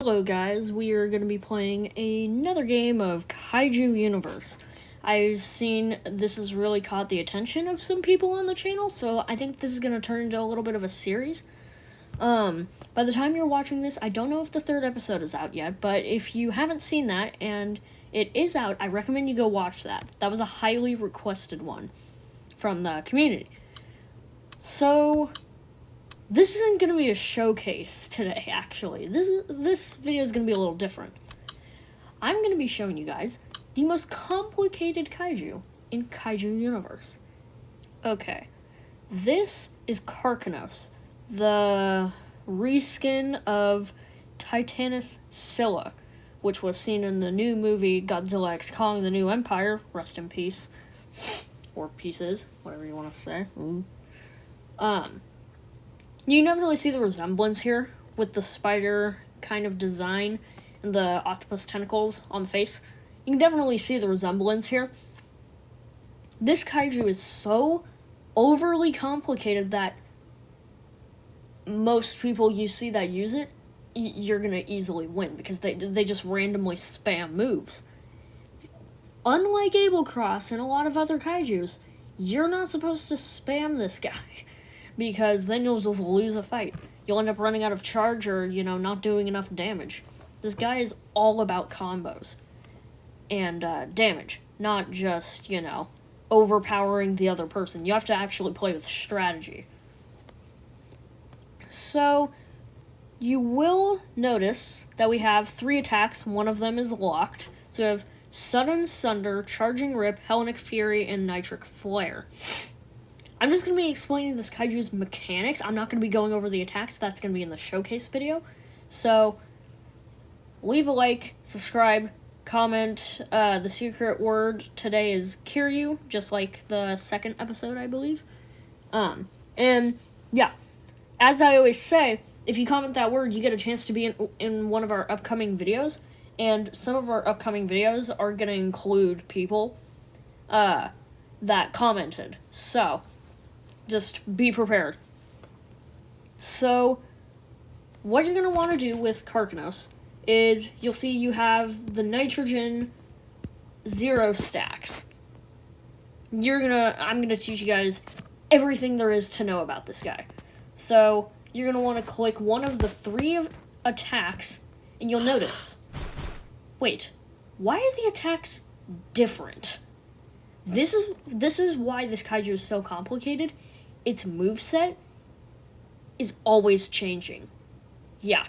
Hello guys, we are going to be playing another game of Kaiju Universe. I've seen this has really caught the attention of some people on the channel, so I think this is going to turn into a little bit of a series. By the time you're watching this, I don't know if the third episode is out yet, but if you haven't seen that and it is out, I recommend you go watch that. That was a highly requested one from the community. So this isn't going to be a showcase today, actually. This video is going to be a little different. I'm going to be showing you guys the most complicated kaiju in Kaiju Universe. Okay, this is Karkanos, the reskin of Titanus Scylla, which was seen in the new movie Godzilla x Kong: The New Empire, rest in peace, or pieces, whatever you want to say. You can definitely see the resemblance here with the spider kind of design and the octopus tentacles on the face. You can definitely see the resemblance here. This kaiju is so overly complicated that most people you see that use it, you're going to easily win because they just randomly spam moves. Unlike Abelcross and a lot of other kaijus, you're not supposed to spam this guy, because then you'll just lose a fight. You'll end up running out of charge or, not doing enough damage. This guy is all about combos and damage, not just, overpowering the other person. You have to actually play with strategy. So, you will notice that we have 3 attacks. One of them is locked. So we have Sudden Sunder, Charging Rip, Hellenic Fury, and Nitric Flare. I'm just going to be explaining this kaiju's mechanics. I'm not going to be going over the attacks. That's going to be in the showcase video. So, leave a like, subscribe, comment. The secret word today is Kiryu, just like the second episode, I believe. And, yeah, as I always say, if you comment that word, you get a chance to be in one of our upcoming videos. And some of our upcoming videos are going to include people that commented. So, just be prepared. So, what you're going to want to do with Karkanos is, you'll see you have the nitrogen 0 stacks. I'm going to teach you guys everything there is to know about this guy. So, you're going to want to click one of the 3 attacks, and you'll notice, wait, why are the attacks different? This is why this kaiju is so complicated. Its moveset is always changing. Yeah.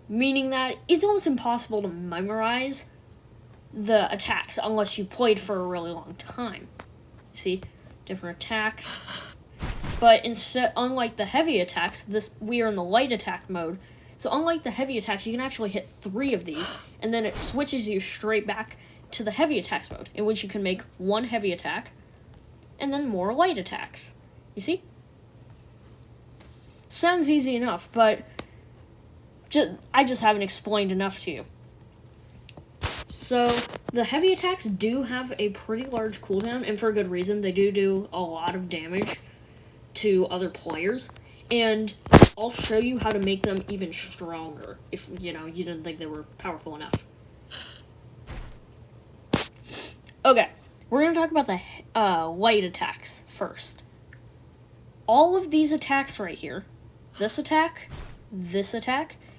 Meaning that it's almost impossible to memorize the attacks unless you played for a really long time. See? Different attacks. But unlike the heavy attacks, we are in the light attack mode. So unlike the heavy attacks, you can actually hit 3 of these, and then it switches you straight back to the heavy attacks mode, in which you can make 1 heavy attack, and then more light attacks. You see? Sounds easy enough, but I just haven't explained enough to you. So, the heavy attacks do have a pretty large cooldown, and for a good reason. They do a lot of damage to other players, and I'll show you how to make them even stronger if, you didn't think they were powerful enough. Okay, we're going to talk about the light attacks first. All of these attacks right here, this attack,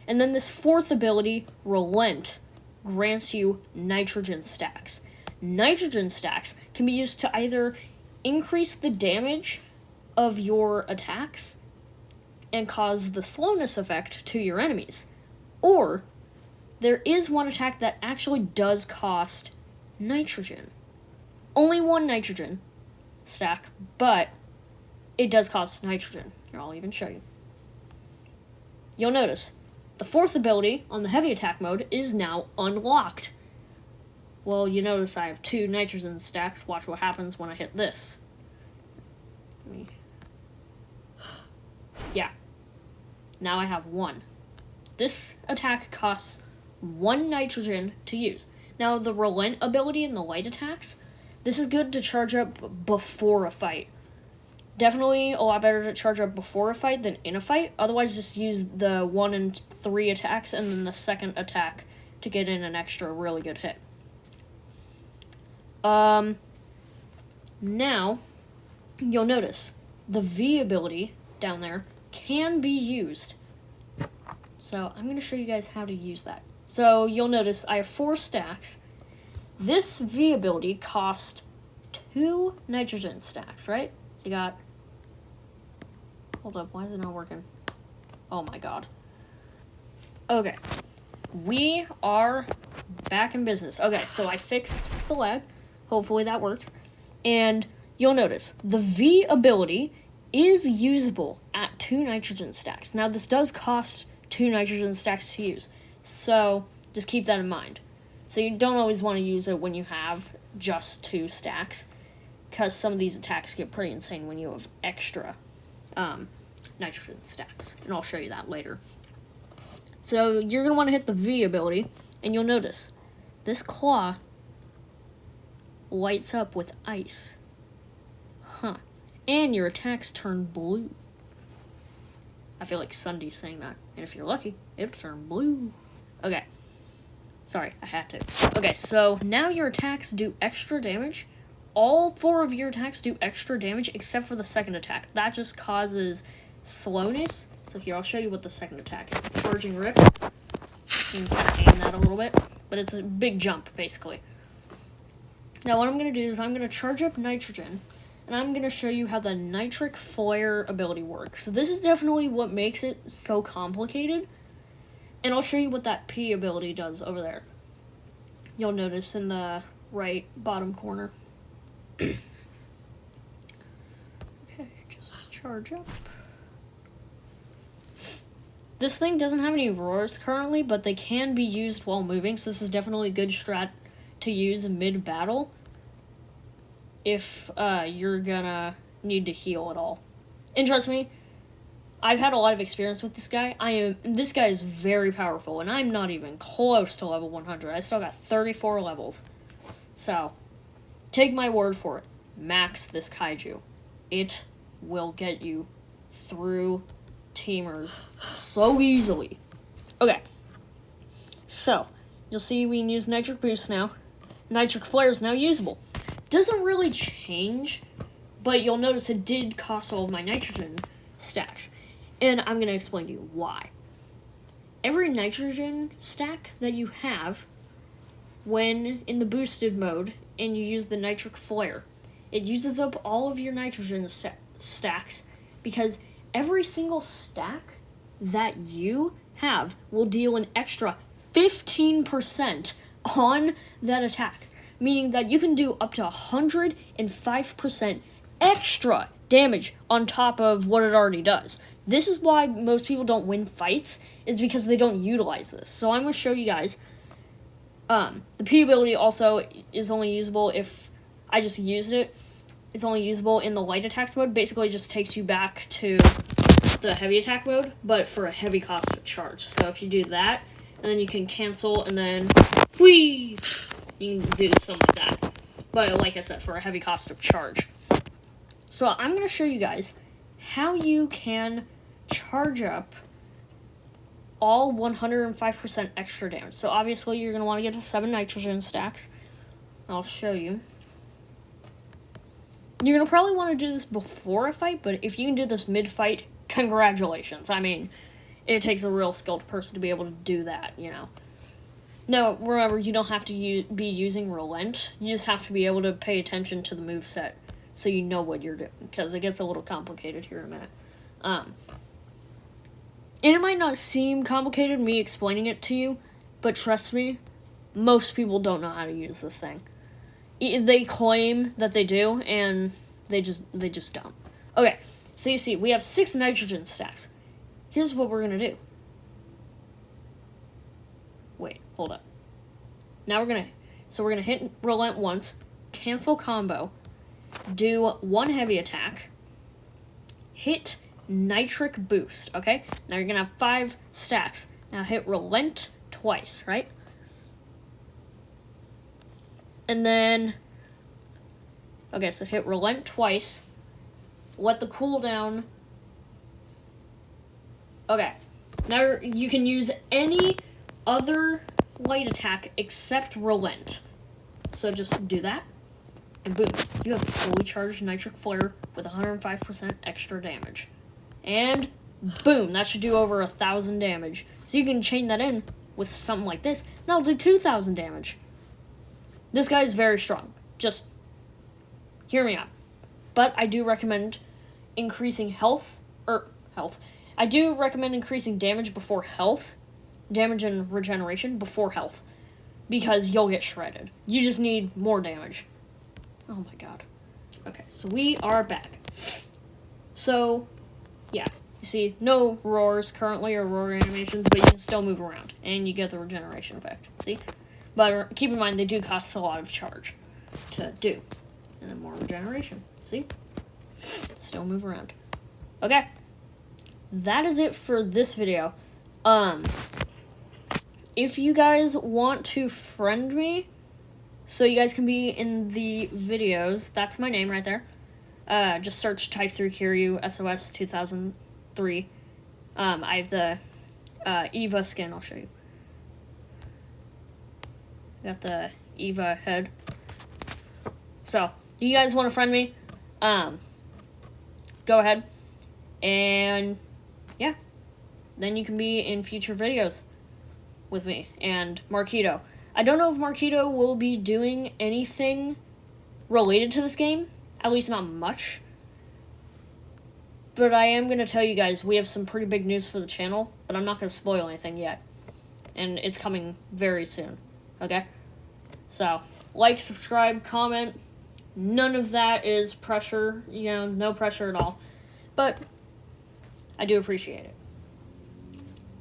and then this 4th ability, Relent, grants you nitrogen stacks. Nitrogen stacks can be used to either increase the damage of your attacks and cause the slowness effect to your enemies. Or, there is one attack that actually does cost nitrogen. Only 1 nitrogen stack, but it does cost nitrogen. Here, I'll even show you. You'll notice, the 4th ability on the heavy attack mode is now unlocked. Well, you notice I have 2 nitrogen stacks. Watch what happens when I hit this. Yeah. Now I have 1. This attack costs 1 nitrogen to use. Now, the Relent ability in the light attacks, this is good to charge up before a fight. Definitely a lot better to charge up before a fight than in a fight. Otherwise, just use the 1 and 3 attacks and then the second attack to get in an extra really good hit. Now, you'll notice the V ability down there can be used. So I'm going to show you guys how to use that. So you'll notice I have 4 stacks. This V ability cost 2 nitrogen stacks, right? So you got... Hold up, why is it not working? Oh my god. Okay. We are back in business. Okay, so I fixed the lag. Hopefully that works. And you'll notice the V ability is usable at 2 nitrogen stacks. Now this does cost 2 nitrogen stacks to use. So just keep that in mind. So you don't always want to use it when you have just 2 stacks, because some of these attacks get pretty insane when you have extra nitrogen stacks, and I'll show you that later. So you're going to want to hit the V ability, and you'll notice this claw lights up with ice. Huh. And your attacks turn blue. I feel like Sunday's saying that, and if you're lucky, it'll turn blue. Okay. Sorry, I had to. Okay, so now your attacks do extra damage. All 4 of your attacks do extra damage except for the second attack. That just causes slowness. So here, I'll show you what the second attack is. Charging Rip. You can kind of aim that a little bit, but it's a big jump, basically. Now what I'm going to do is I'm going to charge up nitrogen, and I'm going to show you how the nitric flare ability works. So this is definitely what makes it so complicated. And I'll show you what that P ability does over there. You'll notice in the right bottom corner. Okay, just charge up. This thing doesn't have any roars currently, but they can be used while moving, so this is definitely a good strat to use mid-battle if you're gonna need to heal at all. And trust me, I've had a lot of experience with this guy. This guy is very powerful, and I'm not even close to level 100. I still got 34 levels. So, take my word for it. Max this kaiju. It will get you through teamers so easily. Okay. So, you'll see we can use Nitric Boost now. Nitric Flare is now usable. Doesn't really change, but you'll notice it did cost all of my nitrogen stacks. And I'm going to explain to you why. Every nitrogen stack that you have when in the boosted mode and you use the nitric flare, it uses up all of your nitrogen stacks, because every single stack that you have will deal an extra 15% on that attack, meaning that you can do up to 105% extra damage on top of what it already does. This is why most people don't win fights, is because they don't utilize this. So I'm going to show you guys. The P ability also is only usable if I just used it. It's only usable in the light attacks mode. Basically, it just takes you back to the heavy attack mode, but for a heavy cost of charge. So if you do that, and then you can cancel, and then whee, you can do something like that. But like I said, for a heavy cost of charge. So I'm going to show you guys how you can charge up all 105% extra damage. So obviously you're going to want to get to 7 nitrogen stacks. I'll show you. You're going to probably want to do this before a fight, but if you can do this mid-fight, congratulations. I mean, it takes a real skilled person to be able to do that, you know. No, remember, you don't have to be using Relent. You just have to be able to pay attention to the moveset so you know what you're doing, because it gets a little complicated here in a minute. And it might not seem complicated, me explaining it to you, but trust me, most people don't know how to use this thing. They claim that they do, and they just don't. Okay, so you see, we have 6 nitrogen stacks. Here's what we're going to do. Wait, hold up. Now we're going to hit Relent once, cancel combo, do 1 heavy attack, hit Nitric Boost, okay? Now you're going to have 5 stacks. Now hit Relent twice, right? And then, okay, so hit Relent twice, let the cooldown. Okay, now you can use any other light attack except Relent. So just do that, and boom, you have fully charged Nitric Flare with 105% extra damage. And boom, that should do over 1,000 damage. So you can chain that in with something like this, that'll do 2,000 damage. This guy is very strong. Just hear me out. But I do recommend increasing health. I do recommend increasing damage before health. Damage and regeneration before health. Because you'll get shredded. You just need more damage. Oh my god. Okay, so we are back. So, yeah. You see, no roars currently or roar animations, but you can still move around. And you get the regeneration effect. See? But keep in mind, they do cost a lot of charge to do. And then more regeneration. See? Still move around. Okay. That is it for this video. If you guys want to friend me, so you guys can be in the videos, that's my name right there. Just search Type 3 Kiryu SOS 2003. I have the Eva skin, I'll show you. Got the Eva head. So, you guys want to friend me? Go ahead. And, yeah. Then you can be in future videos with me and Marquito. I don't know if Marquito will be doing anything related to this game. At least not much. But I am going to tell you guys, we have some pretty big news for the channel, but I'm not going to spoil anything yet. And it's coming very soon. Okay? So, like, subscribe, comment. None of that is pressure, no pressure at all. But I do appreciate it.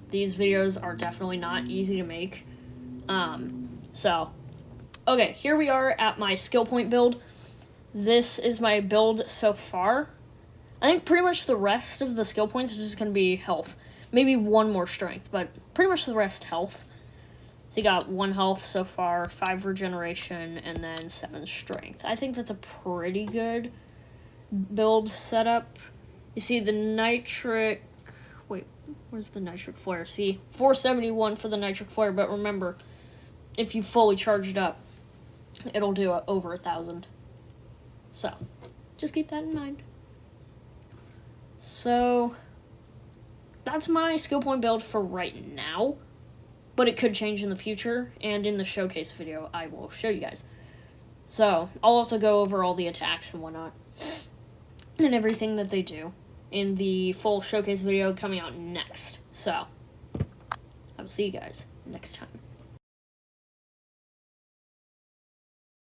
These videos are definitely not easy to make. So, okay, here we are at my skill point build. This is my build so far. I think pretty much the rest of the skill points is just going to be health. Maybe one more strength, but pretty much the rest health. So you got 1 health so far, 5 regeneration, and then 7 strength. I think that's a pretty good build setup. You see the nitric... Wait, where's the nitric flare? See, 471 for the nitric flare, but remember, if you fully charge it up, it'll do over 1,000. So, just keep that in mind. So, that's my skill point build for right now. But it could change in the future, and in the showcase video, I will show you guys. So, I'll also go over all the attacks and whatnot, and everything that they do in the full showcase video coming out next. So, I will see you guys next time.